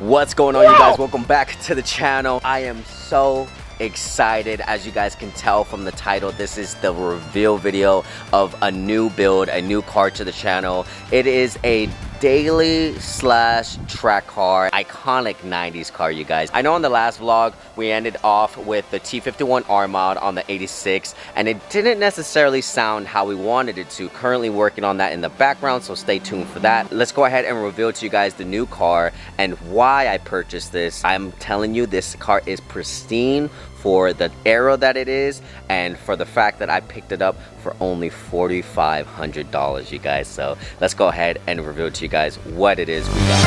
What's going on, you guys? Welcome back to the channel. I am so excited. As you guys can tell from the title, this is the reveal video of a new build, a new car to the channel. It is a daily slash track car, iconic 90s car, you guys. I know in the last vlog we ended off with the T51R mod on the 86, and it didn't necessarily sound how we wanted it to. Currently working on that in the background, so stay tuned for that. Let's go ahead and reveal to you guys the new car and why I purchased this. I'm telling you, this car is pristine for the era that it is, and for the fact that I picked it up for only $4,500, you guys. So let's go ahead and reveal to you guys what it is we got.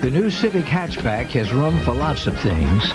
The new Civic Hatchback has room for lots of things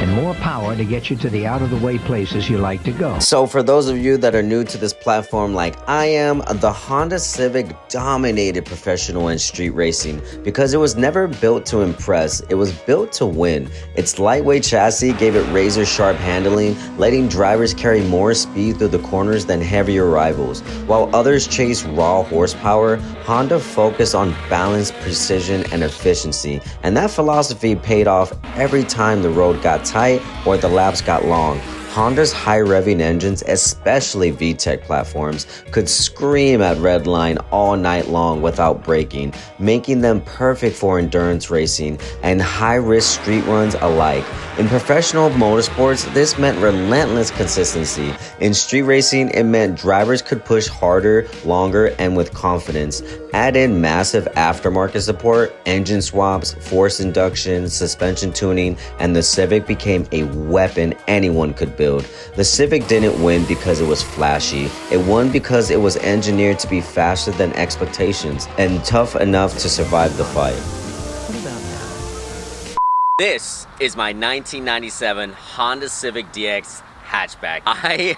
and more power to get you to the out-of-the-way places you like to go. So for those of you that are new to this platform like I am, the Honda Civic dominated professional and street racing because it was never built to impress, it was built to win. Its lightweight chassis gave it razor-sharp handling, letting drivers carry more speed through the corners than heavier rivals. While others chased raw horsepower, Honda focused on balance, precision, and efficiency, and that philosophy paid off every time the road got tight or the laps got long. Honda's high-revving engines, especially VTEC platforms, could scream at redline all night long without braking, making them perfect for endurance racing and high-risk street runs alike. In professional motorsports, this meant relentless consistency. In street racing, it meant drivers could push harder, longer, and with confidence. Add in massive aftermarket support, engine swaps, force induction, suspension tuning, and the Civic became a weapon anyone could build. The Civic didn't win because it was flashy. It won because it was engineered to be faster than expectations and tough enough to survive the fight. This is my 1997 Honda Civic DX hatchback. I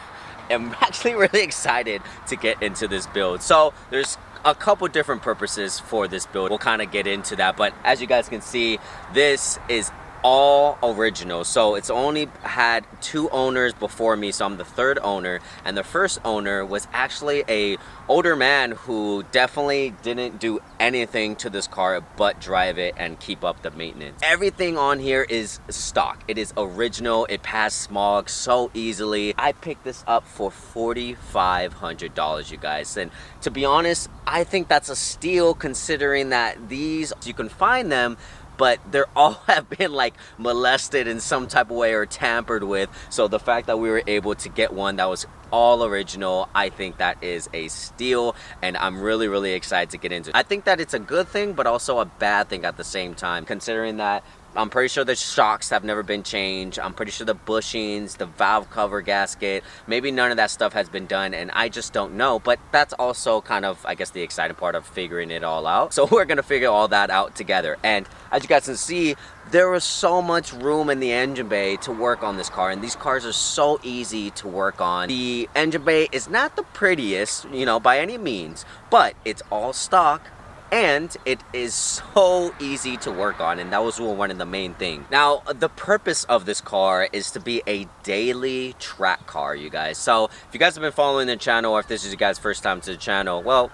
am actually really excited to get into this build. So there's a couple different purposes for this build. We'll kind of get into that, but as you guys can see, this is all original. So it's only had 2 owners before me, so I'm the 3rd owner, and the first owner was actually a older man who definitely didn't do anything to this car but drive it and keep up the maintenance. Everything on here is stock. It is original. It passed smog so easily. I picked this up for $4,500, you guys, and to be honest, I think that's a steal considering that these, you can find them, but they're all have been like molested in some type of way or tampered with. So the fact that we were able to get one that was all original, I think that is a steal, and I'm really excited to get into it. I think that it's a good thing but also a bad thing at the same time, considering that I'm pretty sure the shocks have never been changed. I'm pretty sure the bushings, the valve cover gasket, maybe none of that stuff has been done, and I just don't know. But that's also kind of, I guess, the exciting part of figuring it all out. So we're gonna figure all that out together. And as you guys can see, there was so much room in the engine bay to work on this car, and these cars are so easy to work on. The engine bay is not the prettiest, you know, by any means, but it's all stock, and it is so easy to work on, and that was one of the main things. Now, the purpose of this car is to be a daily track car, you guys. So if you guys have been following the channel, or if this is your guys' first time to the channel, well,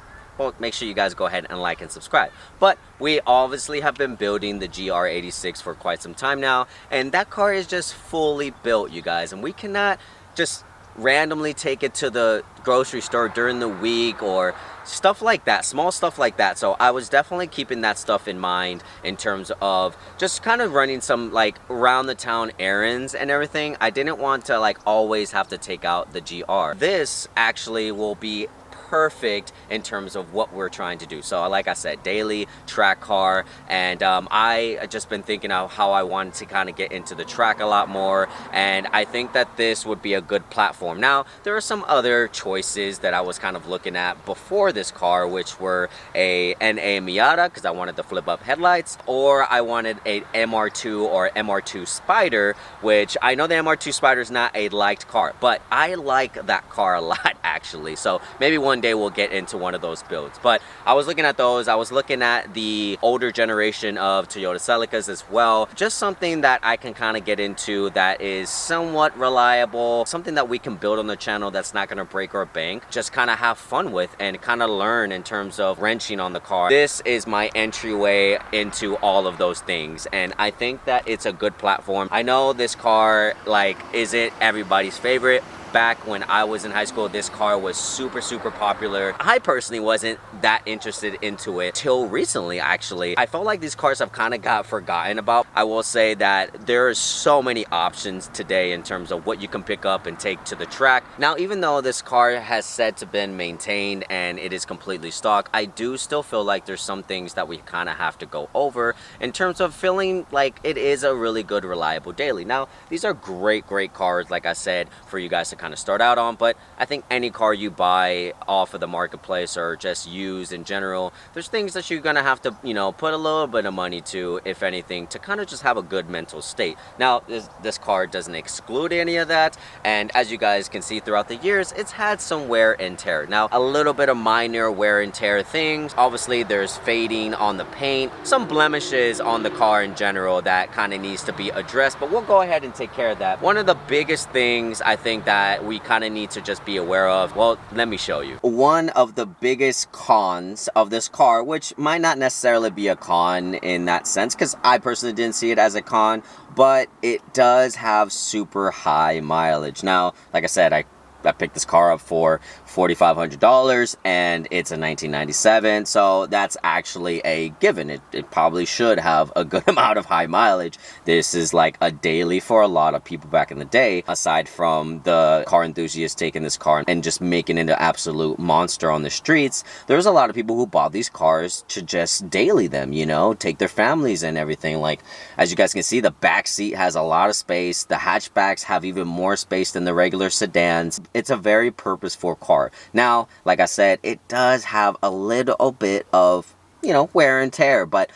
make sure you guys go ahead and like and subscribe. But we obviously have been building the GR86 for quite some time now, and that car is just fully built, you guys, and we cannot just randomly take it to the grocery store during the week or stuff like that, small stuff like that. So I was definitely keeping that stuff in mind in terms of just kind of running some like around the town errands and everything. I didn't want to like always have to take out the GR. This actually will be perfect in terms of what we're trying to do. So like I said, daily track car, and I just been thinking of how I wanted to kind of get into the track a lot more, and I think that this would be a good platform. Now there are some other choices that I was kind of looking at before this car, which were a NA Miata because I wanted the flip up headlights, or I wanted a MR2 or MR2 Spider, which I know the MR2 Spider is not a liked car, but I like that car a lot actually. So maybe one one day we'll get into one of those builds. But I was looking at those. I was looking at the older generation of Toyota Celicas as well. Just something that I can kind of get into that is somewhat reliable, something that we can build on the channel that's not going to break our bank, just kind of have fun with and kind of learn in terms of wrenching on the car. This is my entryway into all of those things, and I think that it's a good platform. I know this car like isn't everybody's favorite. Back when I was in high school, this car was super popular. I personally wasn't that interested into it till recently, actually. I felt like these cars have kind of got forgotten about. I will say that there are so many options today in terms of what you can pick up and take to the track. Now, even though this car has said to been maintained and it is completely stock, I do still feel like there's some things that we kind of have to go over in terms of feeling like it is a really good, reliable daily. Now, these are great cars, like I said, for you guys to kind of start out on, but I think any car you buy off of the marketplace or just used in general, there's things that you're gonna have to, you know, put a little bit of money to, if anything, to kind of just have a good mental state. Now, this car doesn't exclude any of that, and as you guys can see throughout the years, it's had some wear and tear. Now, a little bit of minor wear and tear things. Obviously, there's fading on the paint, some blemishes on the car in general that kind of needs to be addressed, but we'll go ahead and take care of that. One of the biggest things I think that we kind of need to just be aware of, well, let me show you. One of the biggest cons of this car, which might not necessarily be a con in that sense, because I personally didn't see it as a con, but it does have super high mileage. Now, like I said, I picked this car up for $4,500 and it's a 1997, so that's actually a given. It probably should have a good amount of high mileage. This is like a daily for a lot of people back in the day, aside from the car enthusiasts taking this car and just making it an absolute monster on the streets. There's a lot of people who bought these cars to just daily them, you know, take their families and everything. Like, as you guys can see, the back seat has a lot of space. The hatchbacks have even more space than the regular sedans. It's a very purposeful car. Now, like I said, it does have a little bit of, you know, wear and tear, but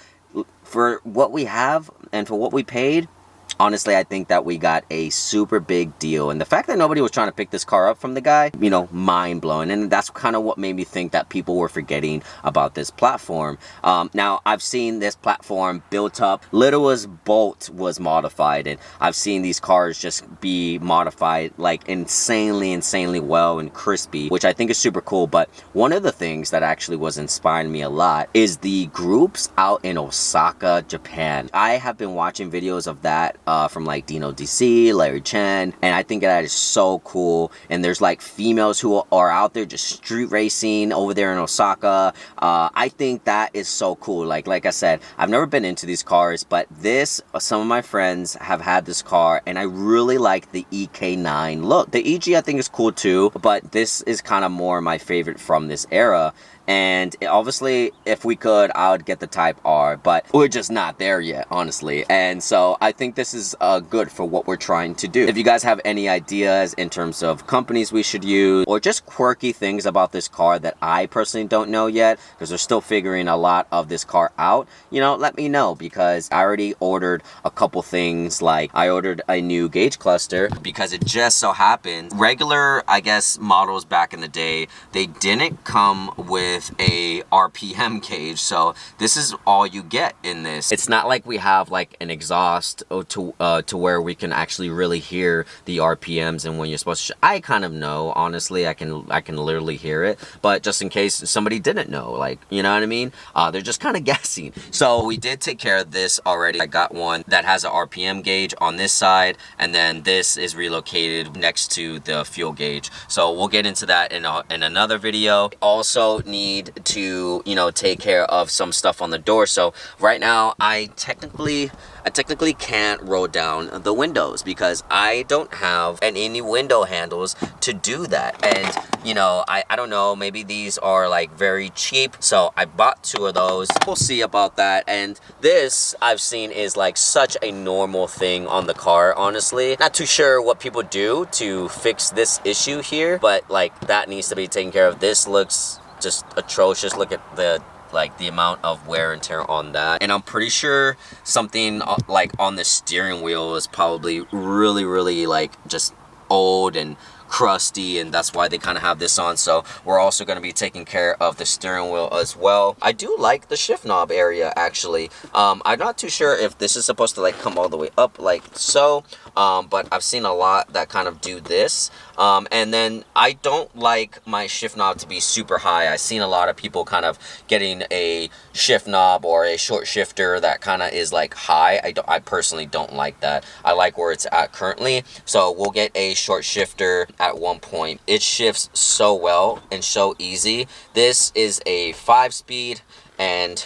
for what we have and for what we paid, honestly, I think that we got a super big deal. And the fact that nobody was trying to pick this car up from the guy, you know, mind-blowing. And that's kind of what made me think that people were forgetting about this platform. Now, I've seen this platform built up. Little as Bolt was modified. And I've seen these cars just be modified like insanely well and crispy, which I think is super cool. But one of the things that actually was inspiring me a lot is the groups out in Osaka, Japan. I have been watching videos of that from like Dino DC, Larry Chen, and I think that is so cool. And there's like females who are out there just street racing over there in Osaka. I think that is so cool. Like I said, I've never been into these cars, but some of my friends have had this car, and I really like the EK9 look. The EG I think is cool too, but this is kind of more my favorite from this era. And obviously, if we could, I would get the Type R, but we're just not there yet, honestly. And so I think this is good for what we're trying to do. If you guys have any ideas in terms of companies we should use, or just quirky things about this car that I personally don't know yet, because they're still figuring a lot of this car out, you know, let me know, because I already ordered a couple things. Like, I ordered a new gauge cluster, because it just so happened, regular, I guess, models back in the day, they didn't come with a RPM gauge, so this is all you get in this. It's not like we have like an exhaust to where we can actually really hear the RPMs and when you're supposed to. I kind of know, honestly. I can literally hear it, but just in case somebody didn't know, like, you know what I mean, they're just kind of guessing. So we did take care of this already. I got one that has a RPM gauge on this side, and then this is relocated next to the fuel gauge, so we'll get into that in another video. Also need to, you know, take care of some stuff on the door. So right now I technically can't roll down the windows because I don't have any window handles to do that. And you know, I don't know, maybe these are like very cheap, so I bought 2 of those. We'll see about that. And this I've seen is like such a normal thing on the car, honestly. Not too sure what people do to fix this issue here, but like that needs to be taken care of. This looks just atrocious. Look at the amount of wear and tear on that. And I'm pretty sure something like on the steering wheel is probably really like just old and crusty, and that's why they kind of have this on. So we're also going to be taking care of the steering wheel as well. I do like the shift knob area, actually. I'm not too sure if this is supposed to like come all the way up like so, but I've seen a lot that kind of do this. And then I don't like my shift knob to be super high. I've seen a lot of people kind of getting a shift knob or a short shifter that kind of is like high. I personally don't like that. I like where it's at currently. So we'll get a short shifter at one point. It shifts so well and so easy. This is a 5-speed, and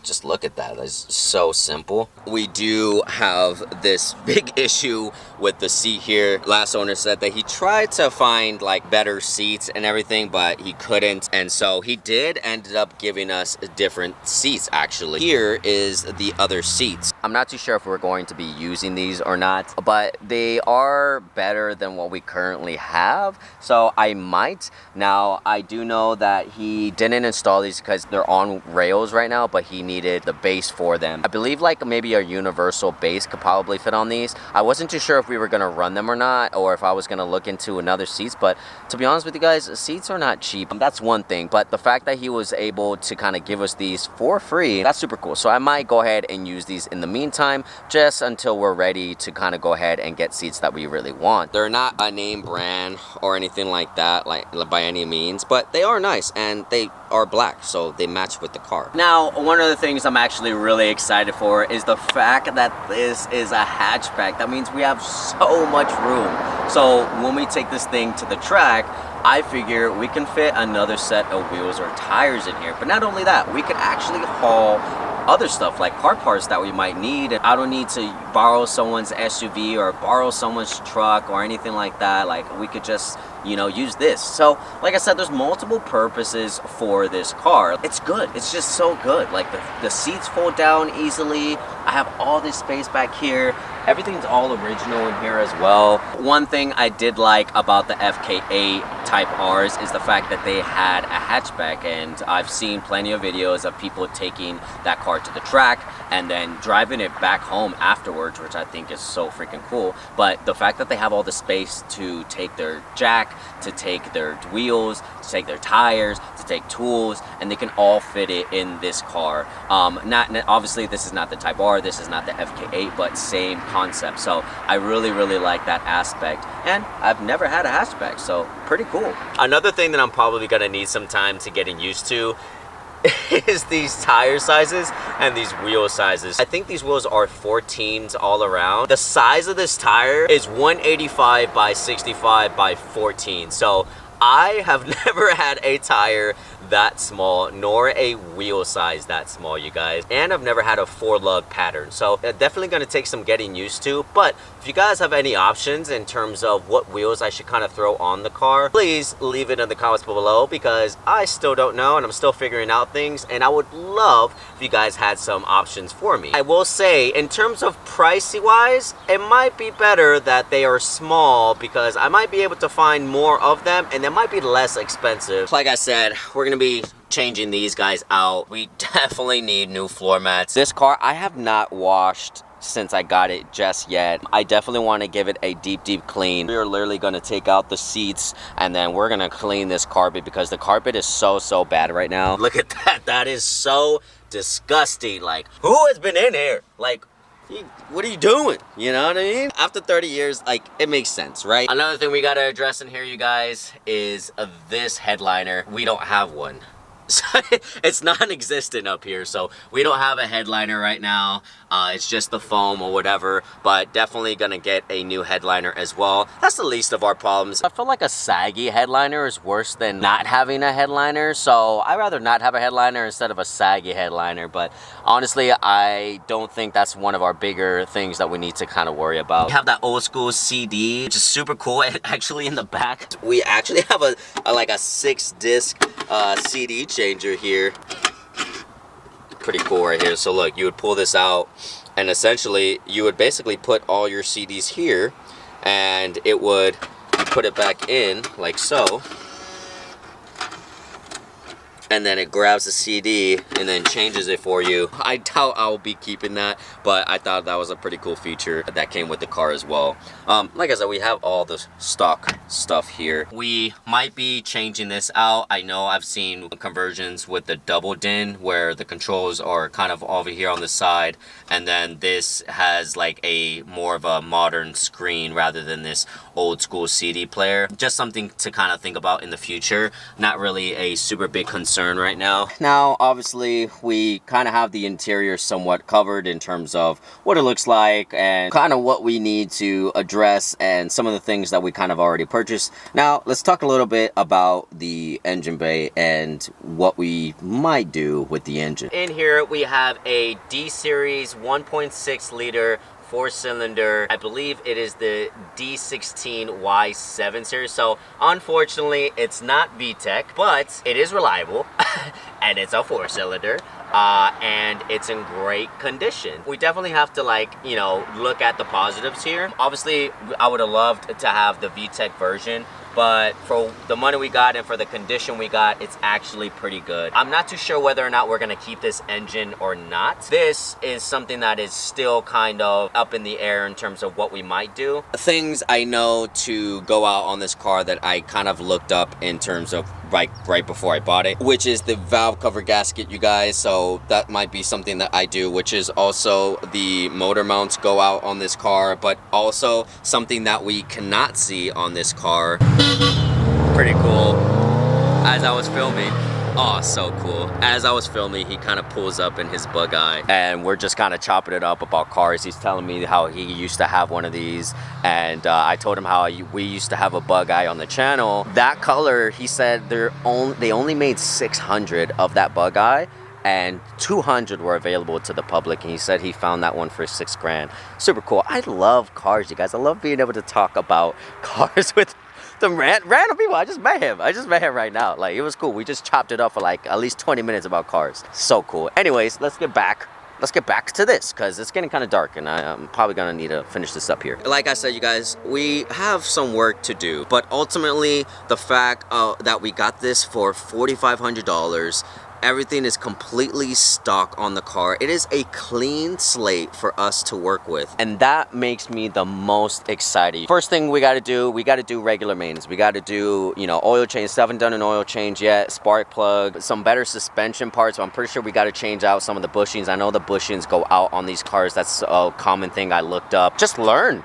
just look at that. It's so simple. We do have this big issue with the seat here. Last owner said that he tried to find like better seats and everything, but he couldn't, and so he did ended up giving us different seats. Actually, here is the other seats. I'm not too sure if we're going to be using these or not, but they are better than what we currently have, so I might. Now I do know that he didn't install these because they're on rails right now, but he needed the base for them. I believe like maybe a universal base could probably fit on these. I wasn't too sure if we were gonna run them or not, or if I was gonna look into another seats, but to be honest with you guys, seats are not cheap. That's one thing, but the fact that he was able to kind of give us these for free, that's super cool. So I might go ahead and use these in the meantime, just until we're ready to kind of go ahead and get seats that we really want. They're not a name brand or anything like that, like by any means, but they are nice and they are black, so they match with the car. Now, one of the things I'm actually really excited for is the fact that this is a hatchback. That means we have so much room. So when we take this thing to the track, I figure we can fit another set of wheels or tires in here. But not only that, we could actually haul other stuff like car parts that we might need. I don't need to borrow someone's SUV or borrow someone's truck or anything like that. Like, we could just, you know, use this. So like I said, there's multiple purposes for this car. It's good. It's just so good. Like the seats fold down easily. I have all this space back here. Everything's all original in here as well. One thing I did like about the FK8 Type Rs is the fact that they had a hatchback, and I've seen plenty of videos of people taking that car to the track and then driving it back home afterwards, which I think is so freaking cool. But the fact that they have all the space to take their jack, to take their wheels, to take their tires, to take tools, and they can all fit it in this car. Obviously this is not the Type R, this is not the FK8, but same concept. So I really like that aspect, and I've never had a hatchback, so pretty cool. Another thing that I'm probably gonna need some time to getting used to is these tire sizes and these wheel sizes. I think these wheels are 14s all around. The size of this tire is 185 by 65 by 14. So I have never had a tire that small, nor a wheel size that small, you guys. And I've never had a 4-lug pattern. So definitely gonna take some getting used to. But if you guys have any options in terms of what wheels I should kind of throw on the car, please leave it in the comments below, because I still don't know and I'm still figuring out things, and I would love if you guys had some options for me. I will say, in terms of pricey wise, it might be better that they are small, because I might be able to find more of them and they might be less expensive. Like I said, we're gonna be changing these guys out. We definitely need new floor mats. This car I have not washed since I got it just yet. I definitely want to give it a deep clean. We are literally going to take out the seats and then we're going to clean this carpet, because the carpet is so bad right now. Look at that. That is so disgusting. Like, who has been in here? Like, what are you doing? You know what I mean? After 30 years, like, it makes sense, right? Another thing we gotta address in here, you guys, is this headliner. We don't have one. So it's non-existent up here, so we don't have a headliner right now. It's just the foam or whatever, but definitely gonna get a new headliner as well. That's the least of our problems. I feel like a saggy headliner is worse than not having a headliner, so I'd rather not have a headliner instead of a saggy headliner. But honestly, I don't think that's one of our bigger things that we need to kind of worry about. We have that old school CD, which is super cool. And actually in the back, we actually have a like a 6-disc CD changer here. Pretty cool right here. So look, you would pull this out and essentially you would basically put all your CDs here, and it would, you put it back in like so, and then it grabs the CD and then changes it for you. I doubt I'll be keeping that, but I thought that was a pretty cool feature that came with the car as well. Like I said, we have all the stock stuff here. We might be changing this out. I know I've seen conversions with the double din where the controls are kind of over here on the side, and then this has like a more of a modern screen rather than this old school CD player. Just something to kind of think about in the future. Not really a super big concern right now. Now, obviously, we kind of have the interior somewhat covered in terms of what it looks like and kind of what we need to address and some of the things that we kind of already purchased. Now, let's talk a little bit about the engine bay and what we might do with the engine. In here, we have a D-Series 1.6 liter 4-cylinder. I believe it is the D16Y7 series. So unfortunately, it's not VTEC, but it is reliable and it's a 4-cylinder. And it's in great condition. We definitely have to, like, you know, look at the positives here. Obviously, I would have loved to have the VTEC version, but for the money we got and for the condition we got, it's actually pretty good. I'm not too sure whether or not we're gonna keep this engine or not. This is something that is still kind of up in the air in terms of what we might do. Things I know to go out on this car that I kind of looked up in terms of right before I bought it, which is the valve cover gasket, you guys. So that might be something that I do, which is also the motor mounts go out on this car, but also something that we cannot see on this car. Pretty cool. As I was filming, oh, so cool. As I was filming, he kind of pulls up in his bug eye and we're just kind of chopping it up about cars. He's telling me how he used to have one of these, and I told him how we used to have a bug eye on the channel. That color, he said they only made 600 of that bug eye, and 200 were available to the public, and he said he found that one for $6 grand. Super cool. I love cars, you guys. I love being able to talk about cars with the random people. I just met him right now. Like, it was cool. We just chopped it up for like at least 20 minutes about cars. So cool. Anyways, let's get back to this, because it's getting kind of dark and I'm probably gonna need to finish this up here. Like I said, you guys, we have some work to do, but ultimately the fact that we got this for $4,500, everything is completely stock on the car. It is a clean slate for us to work with, and that makes me the most excited. First thing we got to do regular maintenance. We got to do, you know, oil change. Haven't done an oil change yet. Spark plug, some better suspension parts. I'm pretty sure we got to change out some of the bushings. I know the bushings go out on these cars. That's a common thing I looked up. Just learn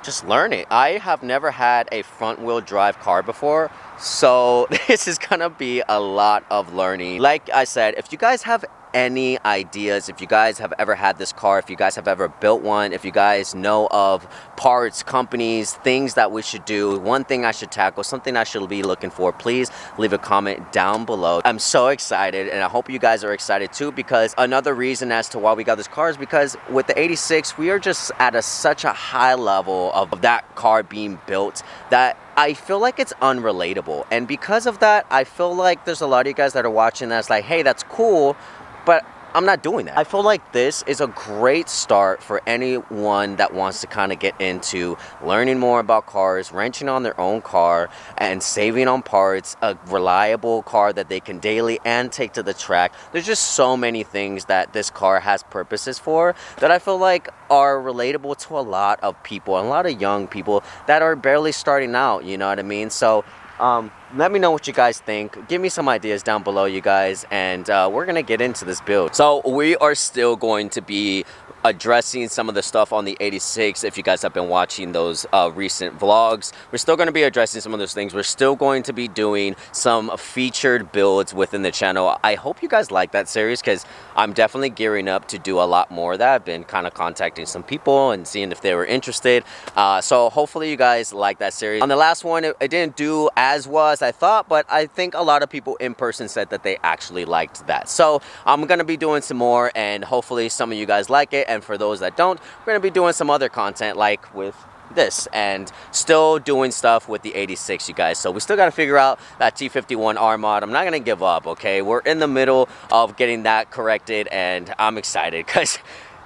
it. I have never had a front wheel drive car before, so this is gonna be a lot of learning. Like I said, if you guys have any ideas, if you guys have ever had this car, if you guys have ever built one, if you guys know of parts, companies, things that we should do, one thing I should tackle, something I should be looking for, please leave a comment down below. I'm so excited, and I hope you guys are excited too, because another reason as to why we got this car is because with the 86, we are just at such a high level of that car being built that I feel like it's unrelatable. And because of that, I feel like there's a lot of you guys that are watching that's like, hey, that's cool, but I'm not doing that. I feel like this is a great start for anyone that wants to kind of get into learning more about cars, wrenching on their own car, and saving on parts, a reliable car that they can daily and take to the track. There's just so many things that this car has purposes for that I feel like are relatable to a lot of people, and a lot of young people that are barely starting out, you know what I mean? So let me know what you guys think. Give me some ideas down below, you guys, and we're gonna get into this build. So we are still going to be addressing some of the stuff on the 86. If you guys have been watching those recent vlogs, we're still going to be addressing some of those things. We're still going to be doing some featured builds within the channel. I hope you guys like that series, because I'm definitely gearing up to do a lot more of that. I've been kind of contacting some people and seeing if they were interested, so hopefully you guys like that series. On the last one, it didn't do as well as I thought, but I think a lot of people in person said that they actually liked that. So I'm going to be doing some more, and hopefully some of you guys like it. And for those that don't, we're going to be doing some other content like with this, and still doing stuff with the 86, you guys. So we still got to figure out that T51R mod. I'm not going to give up, okay? We're in the middle of getting that corrected, and I'm excited because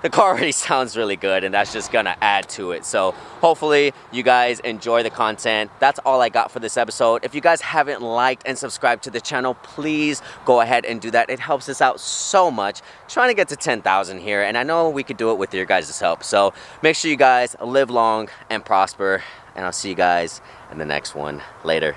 the car already sounds really good, and that's just gonna add to it. So hopefully you guys enjoy the content. That's all I got for this episode. If you guys haven't liked and subscribed to the channel, please go ahead and do that. It helps us out so much. Trying to get to 10,000 here, and I know we could do it with your guys' help. So make sure you guys live long and prosper, and I'll see you guys in the next one. Later.